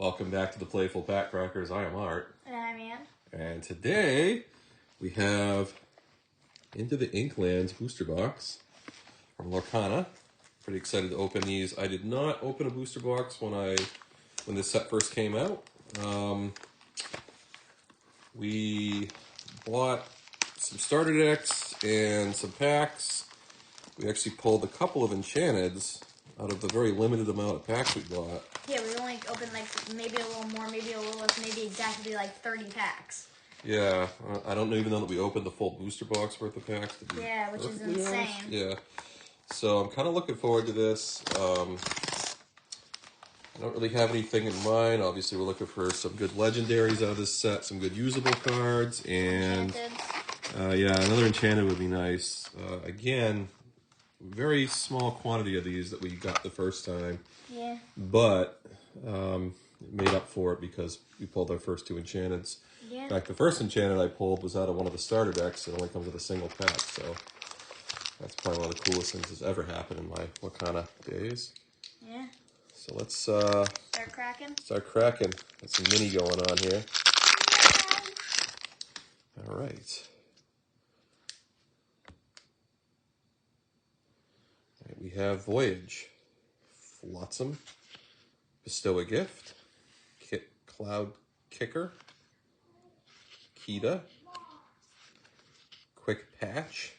Welcome back to the Playful Pack Crackers. I am Art. And I'm Ann. And today we have Into the Inklands booster box from Lorcana. Pretty excited to open these. I did not open a booster box when this set first came out. We bought some starter decks and some packs. We actually pulled a couple of enchanteds out of the very limited amount of packs we bought. Yeah, we only opened like maybe a little more, maybe a little less, maybe exactly like 30 packs. Yeah, I don't even know that we opened the full booster box worth of packs. Yeah, which is insane. Honest. Yeah, so I'm kind of looking forward to this. I don't really have anything in mind. Obviously, we're looking for some good legendaries out of this set, some good usable cards, and yeah, another enchanted would be nice. Again, very small quantity of these that we got the first time. Yeah. But it made up for it because we pulled our first two enchanteds. Yeah. In fact, the first enchanted I pulled was out of one of the starter decks. It only comes with a single pack, so that's probably one of the coolest things that's ever happened in my Lorcana days. Yeah. So let's start cracking. Start cracking. Got some mini going on here. All right. We have Voyage, Flotsam, Bestow a Gift, Cloud Kicker, Kita, Quick Patch.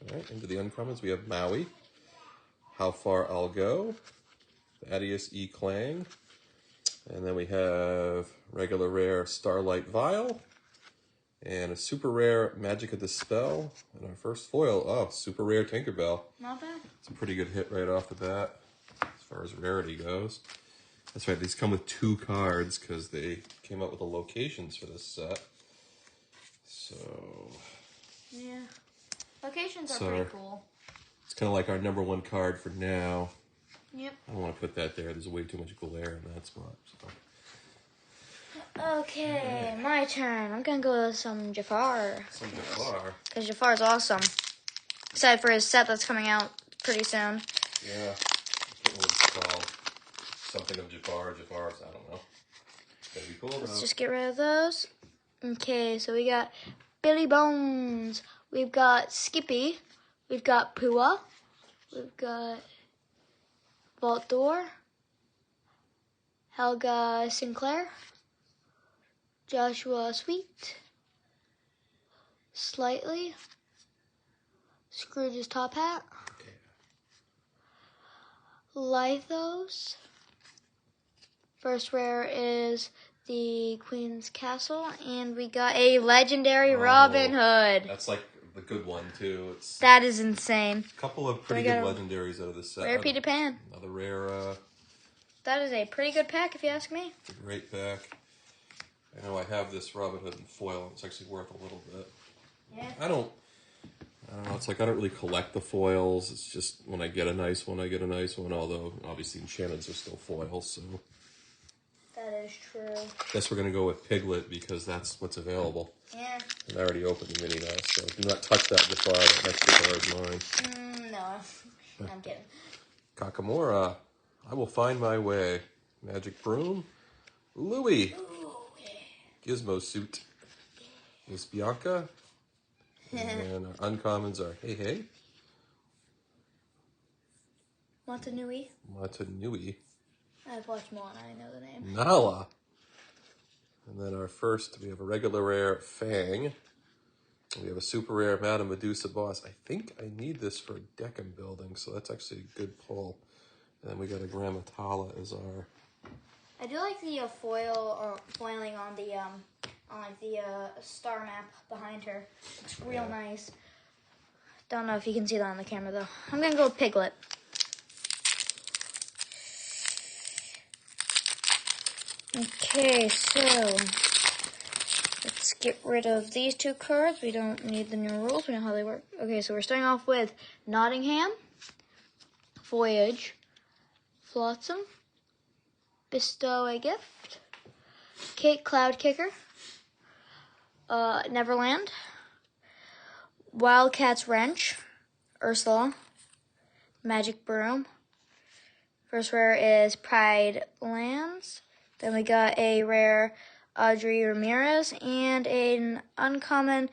All right, into the uncommons we have Maui, How Far I'll Go, Thaddeus E. Clang, and then we have regular rare Starlight Vial, and a super rare Magica Dispel, and our first foil, super rare Tinkerbell. Not bad. It's a pretty good hit right off the bat as far as rarity goes. That's right, these come with 2 cards because they came up with the locations for this set. So yeah, locations are pretty cool. It's kind of like our #1 card for now. Yep. I don't want to put that there. There's way too much glare in that spot. So. Okay, my turn. I'm gonna go with some Jafar. Some Jafar. Because Jafar's awesome. Excited for his set that's coming out pretty soon. Yeah. I forget what it's called. Something of Jafar's, I don't know. That'd be cool though. Let's just get rid of those. Okay, so we got Billy Bones. We've got Skippy. We've got Pua. We've got Vault Door. Helga Sinclair. Joshua Sweet. Slightly. Scrooge's Top Hat. Okay. Lithos. First rare is the Queen's Castle, and we got a legendary Robin Hood. That's like the good one too. That is insane. A couple of pretty good legendaries out of this set. Rare Peter Pan. Another rare. That is a pretty good pack, if you ask me. It's a great pack. I know I have this Robin Hood in foil. It's actually worth a little bit. Yeah. I don't know. It's like I don't really collect the foils. It's just when I get a nice one, I get a nice one. Although obviously enchanteds are still foils, so. That is true. Guess we're gonna go with Piglet because that's what's available. Yeah. And I already opened the mini now, so do not touch that Jafar. That next Jafar is mine. No, I'm kidding. Kakamora, I Will Find My Way. Magic Broom, Louie. Gizmo Suit, Miss Bianca, and our uncommons are Hey Hey, Montanui. I've watched more and I know the name. Nala, and then our first, we have a regular rare Fang, we have a super rare Madame Medusa Boss. I think I need this for deck I'm building, so that's actually a good pull. And then we got a Grammatala as our... I do like the foiling on the star map behind her. It's real nice. Don't know if you can see that on the camera though. I'm gonna go with Piglet. Okay, so let's get rid of these 2 cards. We don't need the new rules. We know how they work. Okay, so we're starting off with Nottingham, Voyage, Flotsam, Bestow a Gift, Kate Cloud Kicker, Neverland, Wildcat's Wrench, Ursula, Magic Broom. First rare is Pride Lands, Then we got a rare Audrey Ramirez and an uncommon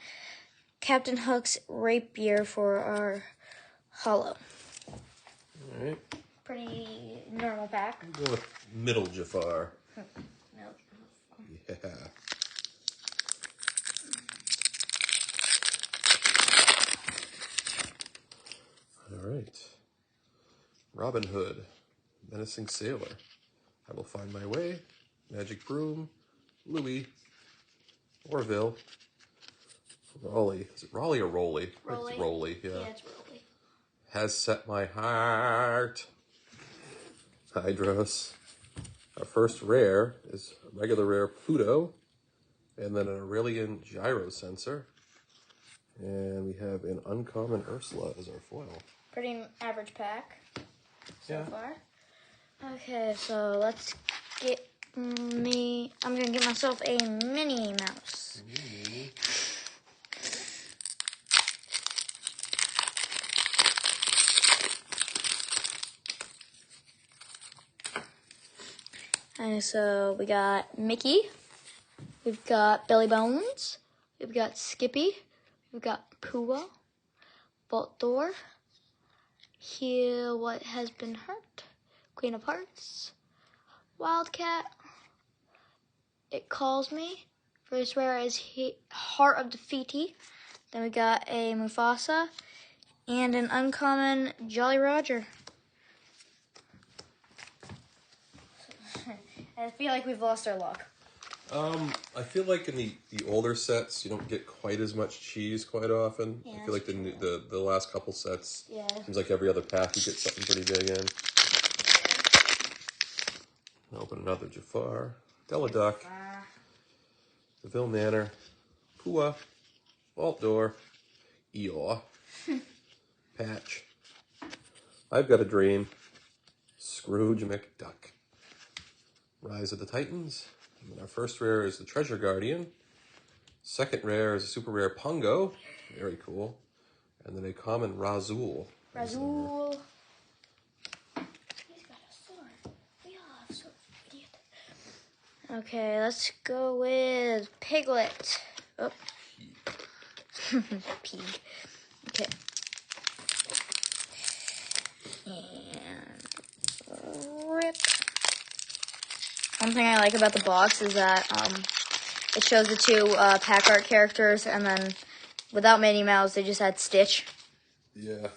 Captain Hook's Rapier for our holo. All right. Pretty normal pack. We'll go with middle Jafar. No. Yeah. All right. Robin Hood, Menacing Sailor, I Will Find My Way, Magic Broom, Louis, Orville, Raleigh. Is it Raleigh or Rolly? Rolly. It's Rolly, yeah. Yeah, it's Rolly. Has Set My Heart. Hydros. Our first rare is a regular rare Pluto, and then an Aurelian gyro sensor. And we have an uncommon Ursula as our foil. Pretty average pack so Yeah. far. Okay, so let's get me... I'm going to get myself a Minnie Mouse. And so we got Mickey. We've got Billy Bones. We've got Skippy. We've got Pooh. Voltor. Heal What Has Been Hurt. Queen of Hearts. Wildcat. It Calls Me. First rare is Heart of Defeaty. Then we got a Mufasa. And an uncommon Jolly Roger. I feel like we've lost our luck. I feel like in the older sets, you don't get quite as much cheese quite often. Yeah, I feel like the last couple sets, Yeah. seems like every other pack you get something pretty big in. Open another Jafar, Deladuck, Deville Manor, Pua, Vault Door, Eeyore, Patch, I've Got a Dream, Scrooge McDuck, Rise of the Titans. And our first rare is the Treasure Guardian. Second rare is a super rare Pungo. Very cool. And then a common Razul. Razul. He's got a sword. We all have swords, idiot. Okay, let's go with Piglet. Oh. Pig. Okay. And rip. One thing I like about the box is that it shows the two pack art characters, and then without Minnie Mouse, they just had Stitch. Yeah.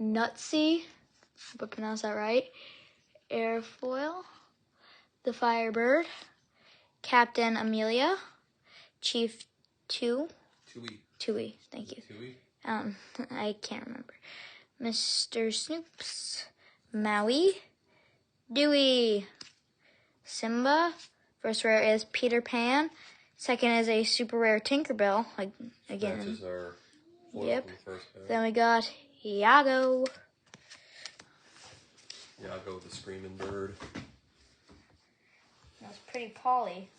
Nutsy, hope I pronounced that right. Airfoil, the Firebird, Captain Amelia, Chief Tui, thank you. I can't remember. Mr. Snoops, Maui, Dewey, Simba. First rare is Peter Pan. Second is a super rare Tinkerbell. Again. Matches our foil Yep. from the first pack. Then we got Iago. Iago the Screaming Bird. That's pretty Polly.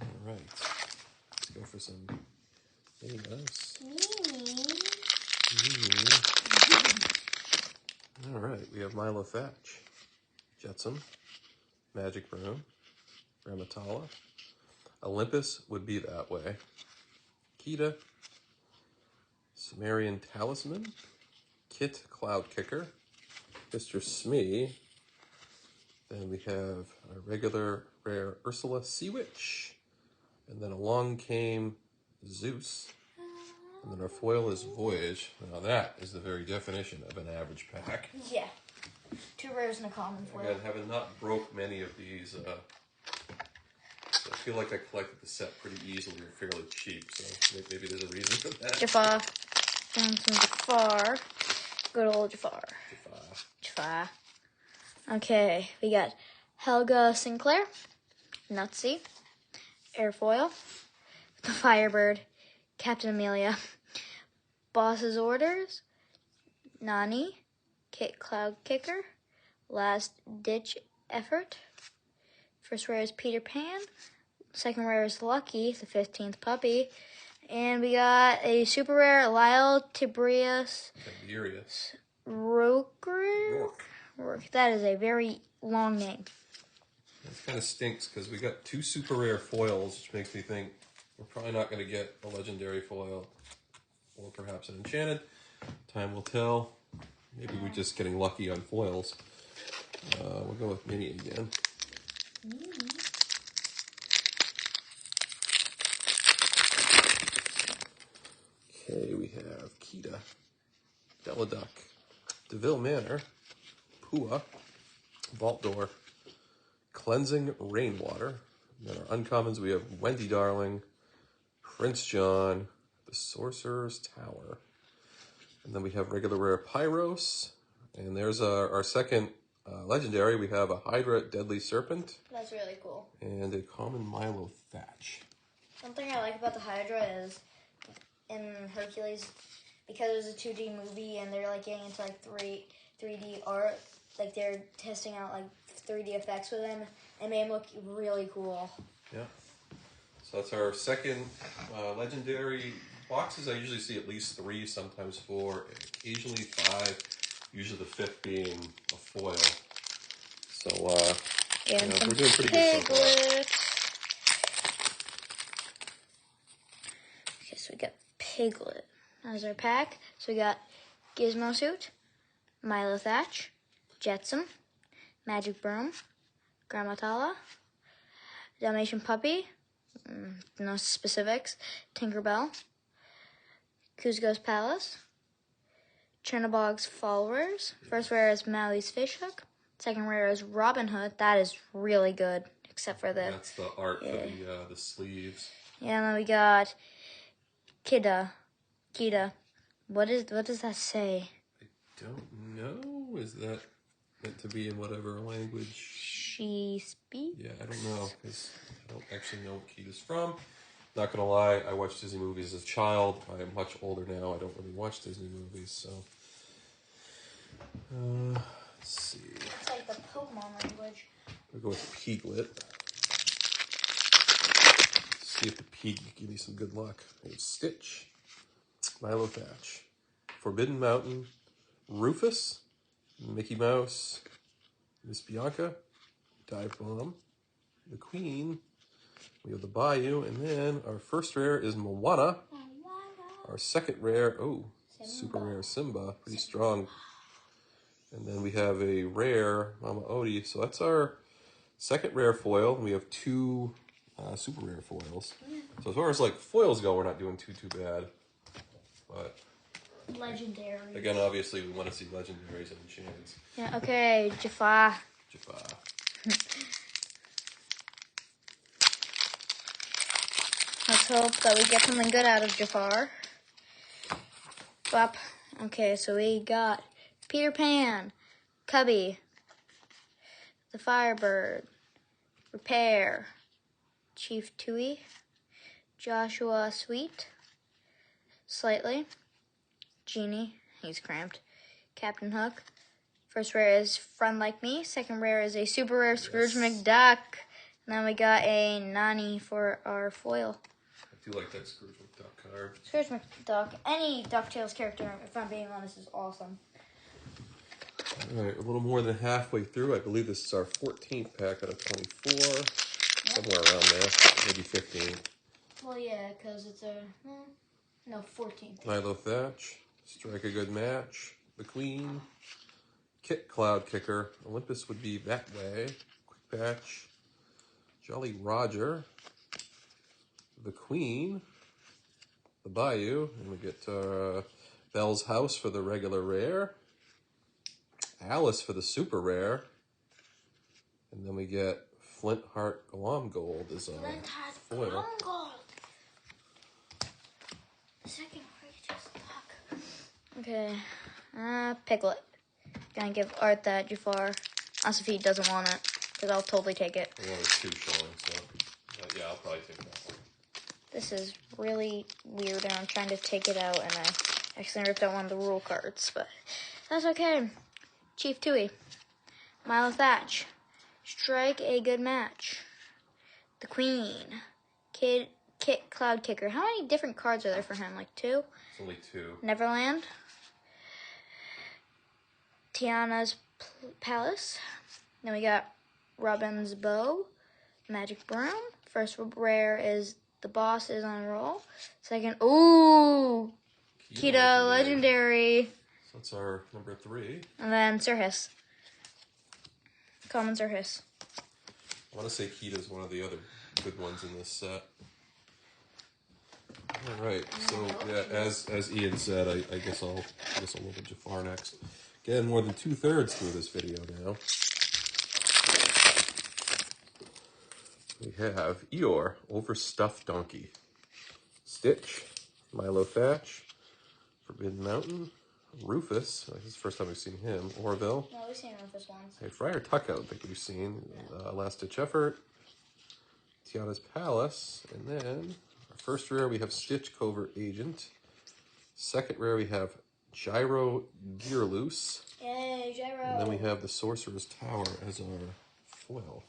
All right. Let's go for some Minnie Mouse. All right. We have Milo Thatch, Jetsam, Magic Broom, Ramatala. Olympus Would Be That Way. Kita, Sumerian Talisman, Kit Cloud Kicker, Mr. Smee. Then we have a regular rare Ursula Sea Witch. And then along came Zeus. And then our foil is Voyage. Now that is the very definition of an average pack. Yeah. 2 rares and a common foil. Again, having not broke many of these, so I feel like I collected the set pretty easily or fairly cheap, so maybe there's a reason for that. Jafar. And some Jafar. Good old Jafar. Jafar. Okay, we got Helga Sinclair, Nutsy, Airfoil, the Firebird, Captain Amelia, Boss's Orders, Nani, Kit Cloud Kicker, Last Ditch Effort. First rare is Peter Pan. Second rare is Lucky, the 15th puppy. And we got a super rare Lyle Tiberius Rourke. Rourke. That is a very long name. It kind of stinks because we got 2 super rare foils, which makes me think we're probably not going to get a legendary foil or perhaps an enchanted. Time will tell. Maybe we're just getting lucky on foils. We'll go with Mini again. Okay, we have Kita, Deladuck, DeVille Manor, Pua, Vault Door, Cleansing Rainwater. And then our uncommons, we have Wendy Darling, Prince John, the Sorcerer's Tower. And then we have regular rare Pyros. And there's our second legendary. We have a Hydra Deadly Serpent. That's really cool. And a common Milo Thatch. Something I like about the Hydra is in Hercules, because it was a 2D movie and they're like getting into like 3D art, like they're testing out like 3D effects with him. It made him look really cool. Yeah. So that's our second legendary boxes. I usually see at least 3, sometimes 4, occasionally 5. Usually the 5th being a foil. So we're doing pretty good so far. Okay, so we got Piglet as our pack. So we got Gizmo Suit, Milo Thatch, Jetsam, Magic Broom, Grammatala, Dalmatian Puppy, no specifics, Tinkerbell, Kuzco's Palace, Chernobog's Followers. First rare is Maui's Fishhook. Second rare is Robin Hood. That is really good, except for the... That's the art for the sleeves. Yeah, and then we got Kita. What does that say? I don't know. Is that meant to be in whatever language she speaks? Yeah, I don't know, because I don't actually know what Kita's from. Not gonna lie, I watched Disney movies as a child. I am much older now. I don't really watch Disney movies, so... let's see. It's like the Pokemon language. We'll go with Piglet. See if the pig can give me some good luck. There's Stitch, Milo Thatch, Forbidden Mountain, Rufus, Mickey Mouse, Miss Bianca, Dive Bomb, the Queen, we have the Bayou, and then our first rare is Moana. Our second rare, super rare Simba, pretty strong. And then we have a rare Mama Odie, so that's our second rare foil. We have 2 super rare foils. So as far as like foils go, we're not doing too bad. But legendary. Again, obviously we want to see legendaries and enchantments. Yeah, okay, Jafar. Let's hope that we get something good out of Jafar. Bop. Okay, so we got Peter Pan, Cubby, the Firebird, Repair, Chief Tui, Joshua Sweet, Slightly, Genie, he's cramped, Captain Hook. First rare is Friend Like Me. Second rare is a super rare Scrooge McDuck. And then we got a Nani for our foil. I do like that Scrooge McDuck card. Scrooge McDuck. Any DuckTales character, if I'm being honest, is awesome. All right, a little more than halfway through. I believe this is our 14th pack out of 24. Yep. Somewhere around there. Maybe 15. Well, yeah, because it's a... 14th. Milo Thatch. Strike a Good Match. The Queen. Kit Cloud Kicker. Olympus would be that way. Quick Patch. Jolly Roger. The Queen. The Bayou. And we get Bell's House for the regular rare. Alice for the super rare. And then we get Flint Heart Glom Gold is our foil. Glom Gold. Second greatest luck. Okay. Piglet. Gonna give Art that Jafar. Unless if he doesn't want it, because I'll totally take it. One is 2 showing, so yeah, I'll probably take that one. This is really weird, and I'm trying to take it out, and I accidentally ripped out one of the rule cards, but that's okay. Chief Tui, Milo Thatch, Strike a Good Match, the Queen, Kit Cloud Kicker. How many different cards are there for him? Like 2? It's only 2. Neverland, Tiana's Palace. Then we got Robin's Bow, Magic Broom. First rare is the boss is on a roll. Second, ooh, Kita Legendary. So that's our number 3. And then Surhis. Common Surhis. I want to say Kita's one of the other good ones in this set. All right, so yeah, as Ian said, I guess I'll look at Jafar next. Again, more than 2/3 through this video now. We have Eeyore, Overstuffed Donkey, Stitch, Milo Thatch, Forbidden Mountain, Rufus. This is the first time we've seen him. Orville. No, we've seen Rufus once. Hey, Friar Tuck, I don't think we've seen. Last Ditch Effort, Tiana's Palace, and then our first rare we have Stitch, Covert Agent. Second rare we have Gyro Gearloose. Yay, Gyro. And then we have the Sorcerer's Tower as our foil.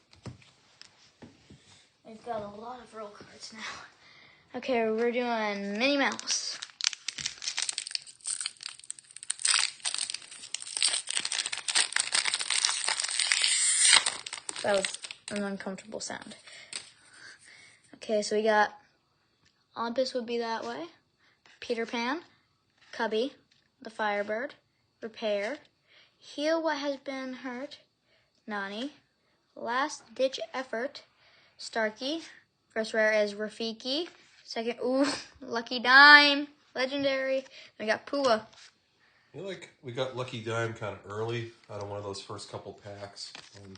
We've got a lot of roll cards now. Okay, we're doing Minnie Mouse. That was an uncomfortable sound. Okay, so we got Olympus would be that way. Peter Pan, Cubby, the Firebird, Repair, Heal What Has Been Hurt, Nani, Last Ditch Effort, Starkey. First rare is Rafiki. Second, ooh, Lucky Dime, Legendary. Then we got Pua. I feel like we got Lucky Dime kind of early out of one of those first couple packs, and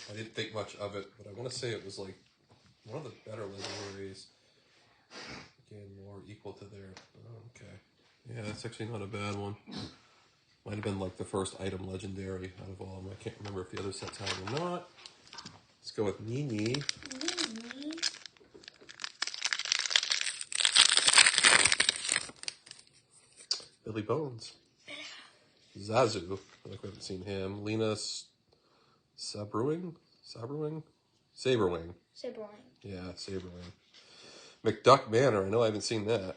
I didn't think much of it, but I want to say it was like one of the better legendaries. Again, more equal to their... Oh, okay. Yeah, that's actually not a bad one. Might have been like the first item legendary out of all of them. I can't remember if the other sets had it or not. Let's go with Nini. Billy Bones. Zazu. I think we haven't seen him. Lena Saberwing? Saberwing. Yeah, Saberwing. McDuck Manor. I know I haven't seen that.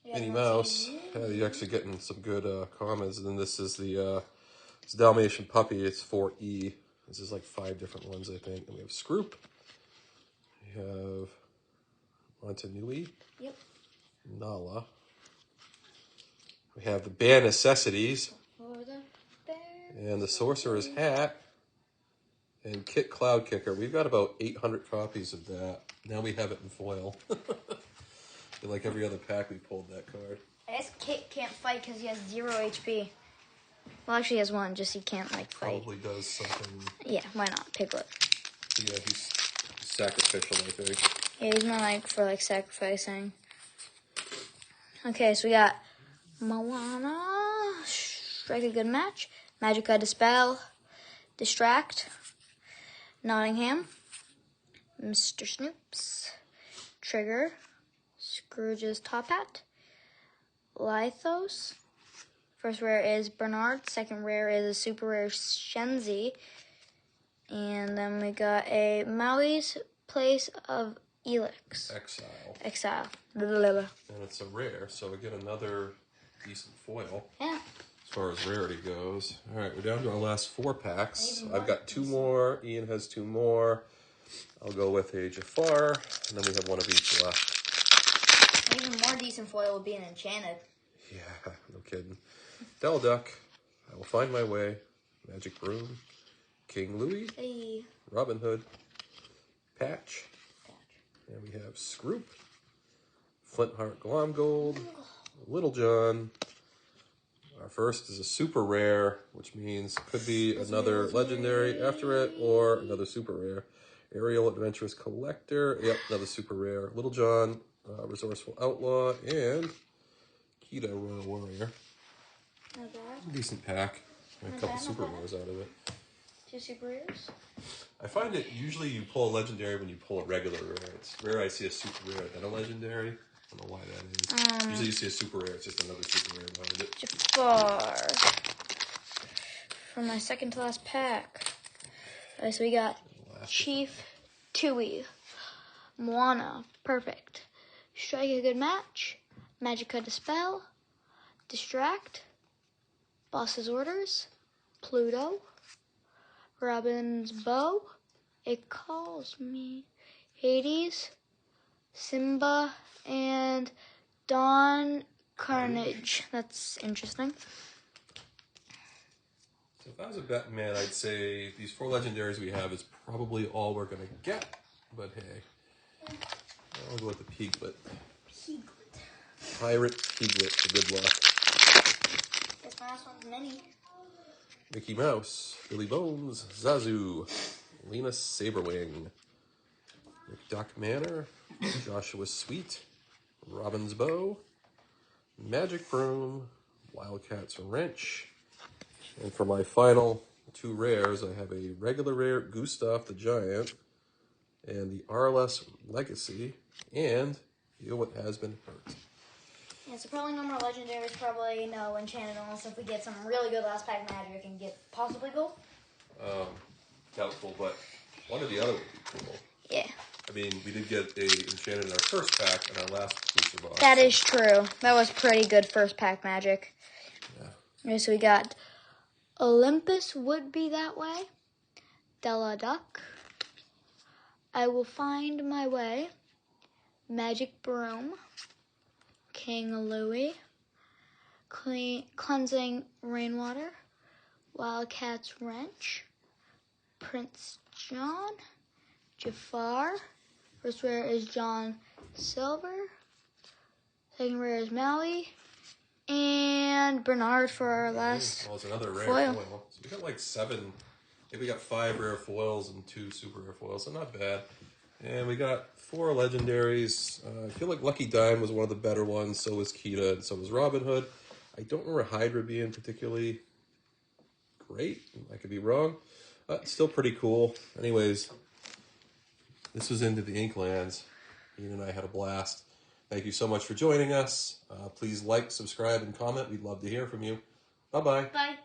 Yeah, Minnie Mouse. Yeah, you're actually getting some good comments. And then this is the it's Dalmatian Puppy. It's 4E. This is like 5 different ones, I think. And we have Scroop. We have Montanui. Yep. Nala. We have the Bare Necessities. And the Sorcerer's Hat. And Kit Cloud Kicker. We've got about 800 copies of that. Now we have it in foil. Like every other pack, we pulled that card. I guess Kit can't fight because he has 0 HP. Well, actually he has 1, just he can't, like, fight. Probably does something. Yeah, why not? Piglet. Yeah, he's sacrificial, I think. Yeah, he's more like for, like, sacrificing. Okay, so we got Moana, Strike a Good Match, Magica Dispel, Distract, Nottingham, Mr. Snoops, Trigger, Scrooge's Top Hat, Lithos. First rare is Bernard. Second rare is a super rare Shenzi. And then we got a Maui's Place of Elix. Exile. Blah, blah, blah. And it's a rare, so again, another decent foil. Yeah. As far as rarity goes. All right, we're down to our last 4 packs. I've got 2 more. Ian has 2 more. I'll go with a Jafar, and then we have 1 of each left. Even more decent foil would be an Enchanted. Yeah, no kidding. Duck, I Will Find My Way, Magic Broom, King Louie, Hey. Robin Hood, Patch, and we have Scroop, Flintheart Glomgold, Little John. Our first is a super rare, which means could be another legendary after it or another super rare. Ariel Adventurous Collector, yep, another super rare. Little John, Resourceful Outlaw, and Kita Royal Warrior. Not bad. Decent pack. A couple super rares out of it. 2 super rares. I find it usually you pull a legendary when you pull a regular rare. It's rare I see a super rare and a legendary. I don't know why that is. Usually you see a super rare, it's just another super rare behind it. Jafar. For my second to last pack. Alright, so we got Chief Tui, Moana, perfect. Strike a Good Match, Magica Dispel, Distract, Boss's Orders, Pluto, Robin's bow, It Calls Me, Hades, Simba, and Dawn Carnage. That's interesting. So if I was a betting man, I'd say these 4 legendaries we have is probably all we're going to get. But hey, I'll go with the Piglet. Pirate Piglet for good luck. Guess my last one's Minnie. Mickey Mouse, Billy Bones, Zazu, Lena Saberwing, McDuck Manor, Joshua Sweet, Robin's Bow, Magic Broom, Wildcat's Wrench, and for my final 2 rares, I have a regular rare Gustav the Giant, and the RLS Legacy, and Feel What Has Been Hurt. Yeah, so probably no more legendaries, probably no enchanted, unless if we get some really good last pack magic and get possibly gold. Doubtful, but one or the other would be cool. Yeah. I mean, we did get a enchanted in our first pack and our last booster box. That is true. That was pretty good first pack magic. Yeah. Okay, so we got Olympus Would Be That Way, Della Duck, I Will Find My Way, Magic Broom, King Louie, Cleansing Rainwater, Wildcat's Wrench, Prince John, Jafar. First rare is John Silver. Second rare is Maui. And Bernard for our last it's another rare foil. So we got like 7. I think we got 5 rare foils and 2 super rare foils, so not bad. And we got 4 legendaries. I feel like Lucky Dime was one of the better ones. So was Kita, and so was Robin Hood. I don't remember Hydra being particularly great. I could be wrong. Still pretty cool. Anyways, this was Into the Inklands. Ian and I had a blast. Thank you so much for joining us. Please like, subscribe, and comment. We'd love to hear from you. Bye-bye. Bye.